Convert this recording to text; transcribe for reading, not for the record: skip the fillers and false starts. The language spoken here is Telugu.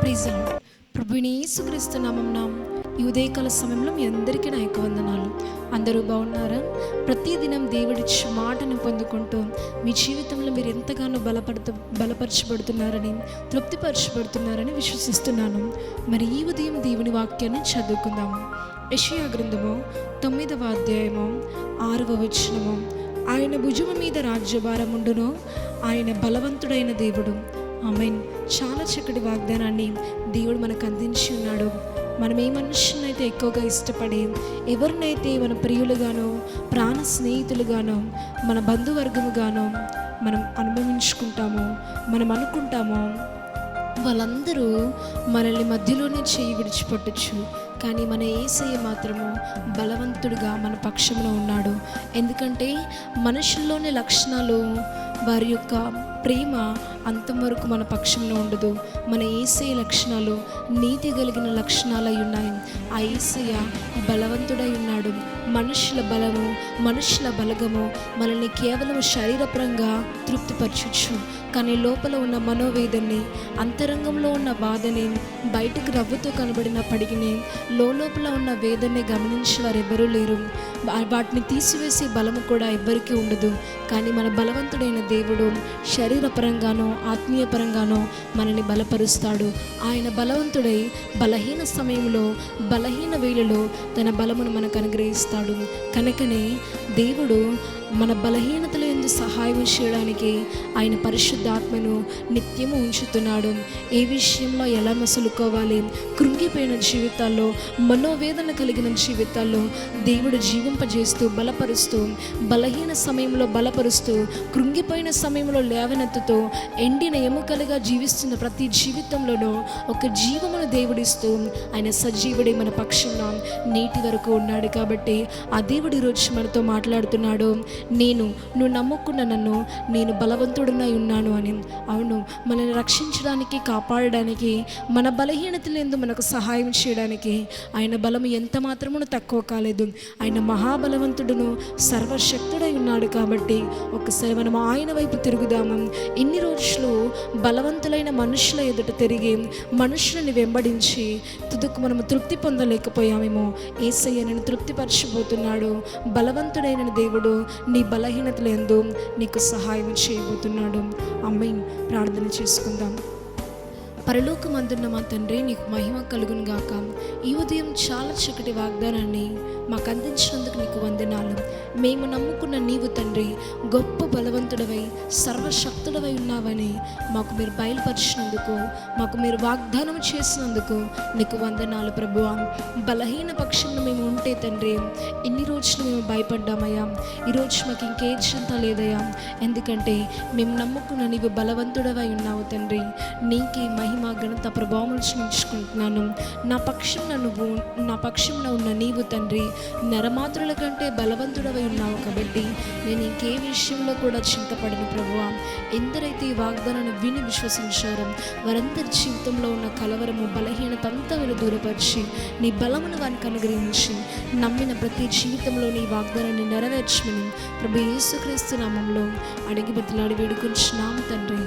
Praise the lord. ప్రభువైన యేసుక్రీస్తు నామమున ఈ ఉదయకాల సమయంలో మీ అందరికీ నా యొక్క వందనాలు. అందరూ బాగున్నారా? ప్రతిదినం దేవుడిచ్చే మాటను పొందుకుంటూ మీ జీవితంలో మీరు ఎంతగానో బలపరచబడుతున్నారని, తృప్తిపరచబడుతున్నారని విశ్వసిస్తున్నాను. మరి ఈ ఉదయం దేవుని వాక్యాన్ని చదువుకుందాము. యెషయా గ్రంథము 9వ అధ్యాయము 6వ వచనము. ఆయన భుజము మీద రాజ్యభారముండును, ఆయన బలవంతుడైన దేవుడు. ఆమేన్. చాలా చక్కటి వాగ్దానాన్ని దేవుడు మనకు అందించి ఉన్నాడు. మనం ఏ మనుషులనైతే ఎక్కువగా ఇష్టపడి, ఎవరినైతే మన ప్రియులుగానో, ప్రాణ స్నేహితులుగానో, మన బంధువర్గముగానో మనం అనుభవించుకుంటామో, మనం అనుకుంటామో, వాళ్ళందరూ మనల్ని మధ్యలోనే చేయి విడిచిపెట్టచ్చు. కానీ మన యేసయ్య మాత్రము బలవంతుడుగా మన పక్షంలో ఉన్నాడు. ఎందుకంటే మనుషుల్లోని లక్షణాలు, వారి యొక్క ప్రేమ అంతం వరకు మన పక్షంలో ఉండదు. మన యేసయ్య లక్షణాలు నీతి కలిగిన లక్షణాలు అయి ఉన్నాయి. ఆ యేసయ్య బలవంతుడై ఉన్నాడు. మనుషుల బలము, మనుషుల బలగము మనల్ని కేవలం శరీరపరంగా తృప్తిపరచచ్చు. కానీ లోపల ఉన్న మనోవేదనని, అంతరంగంలో ఉన్న బాధని, బయటకు నవ్వుతూ కనబడినప్పటికీ లోపల ఉన్న వేదనని గమనించి వారు ఎవ్వరూ లేరు. వాటిని తీసివేసే బలము కూడా ఎవ్వరికీ ఉండదు. కానీ మన బలవంతుడైన దేవుడు శరీరపరంగానో, ఆత్మీయ పరంగానో మనల్ని బలపరుస్తాడు. ఆయన బలవంతుడై బలహీన సమయంలో, బలహీన వేళలో తన బలమును మనకు అనుగ్రహిస్తాడు. కనుకనే దేవుడు మన బలహీనతల యందు సహాయం చేయడానికి ఆయన పరిశుద్ధాత్మను నిత్యము ఉంచుతున్నాడు. ఏ విషయంలో ఎలా మసులుకోవాలి, కృంగిపోయిన జీవితాల్లో, మనోవేదన కలిగిన జీవితాల్లో దేవుడు జీవింపజేస్తూ, బలపరుస్తూ, బలహీన సమయంలో బలపరుస్తూ, కృంగిపోయిన సమయంలో లేవనెత్తుతూ, ఎండిన ఎముకలుగా జీవిస్తున్న ప్రతి జీవితంలోనూ ఒక జీవమును దేవుడిస్తూ ఆయన సజీవుడే మన పక్షంలో నేటి వరకు ఉన్నాడు. కాబట్టి ఆ దేవుడు ఈరోజు మనతో మాట్లాడుతున్నాడు. నువ్వు నమ్ముకున్న నన్ను నేను బలవంతుడినై ఉన్నాను అని. అవును, మనల్ని రక్షించడానికి, కాపాడడానికి, మన బలహీనతలందు మనకు సహాయం చేయడానికి ఆయన బలము ఎంత మాత్రమును తక్కువ కాలేదు. ఆయన మహాబలవంతుడును, సర్వశక్తుడై ఉన్నాడు. కాబట్టి ఒకసారి మనం ఆయన వైపు తిరుగుదాము. ఇన్ని రోజులు బలవంతులైన మనుషుల ఎదుట తిరిగి, మనుషులని వెంబడించి తుదకు మనము తృప్తి పొందలేకపోయామేమో. యేసయ్య నన్ను తృప్తిపరచబోతున్నాడు. బలవంతుడైన దేవుడు నీ బలహీనతలందు నీకు సహాయం చేయబోతున్నాడు. ఆమేన్. ప్రార్థన చేసుకుందాం. పరలోకమందున్న మా తండ్రి, నీకు మహిమ కలుగును గాక. ఈ ఉదయం చాలా చక్కటి వాగ్దానాన్ని మాకు అందించినందుకు నీకు వందనాలు. మేము నమ్ముకున్న నీవు తండ్రి గొప్ప బలవంతుడవై, సర్వశక్తుడవై ఉన్నావని మాకు మీరు బయలుపరిచినందుకు, మాకు మీరు వాగ్దానం చేసినందుకు నీకు వందనాలు ప్రభువా. బలహీన పక్షంలో మేము ఉంటే తండ్రి ఇన్ని రోజులు మేము భయపడ్డామయ్యా. ఈరోజు మాకు ఇంకే చింత లేదయ్యా. ఎందుకంటే మేము నమ్ముకున్న నీవు బలవంతుడవై ఉన్నావు తండ్రి. నీకే మహిమ, ఘనత, ప్రభావములు చెల్లించుకుంటున్నాను. నా పక్షంలో ఉన్న నీవు తండ్రి నరమాత్రుల కంటే బలవంతుడవై ఉన్నావు. కాబట్టి నేను ఇంకే విషయంలో కూడా చింతపడను ప్రభువా. ఎందరైతే ఈ వాగ్దానాన్ని విని విశ్వసించారో వారందరి జీవితంలో ఉన్న కలవరము, బలహీనత అంతా మీరు దూరపరిచి నీ బలమును వారికి అనుగ్రహించి నమ్మిన ప్రతి జీవితంలో నీ వాగ్దానాన్ని నెరవేర్చమని ప్రభు యేసుక్రీస్తు నామములో అడిగి బతిలాడి వేడుకొంచున్నాము తండ్రి.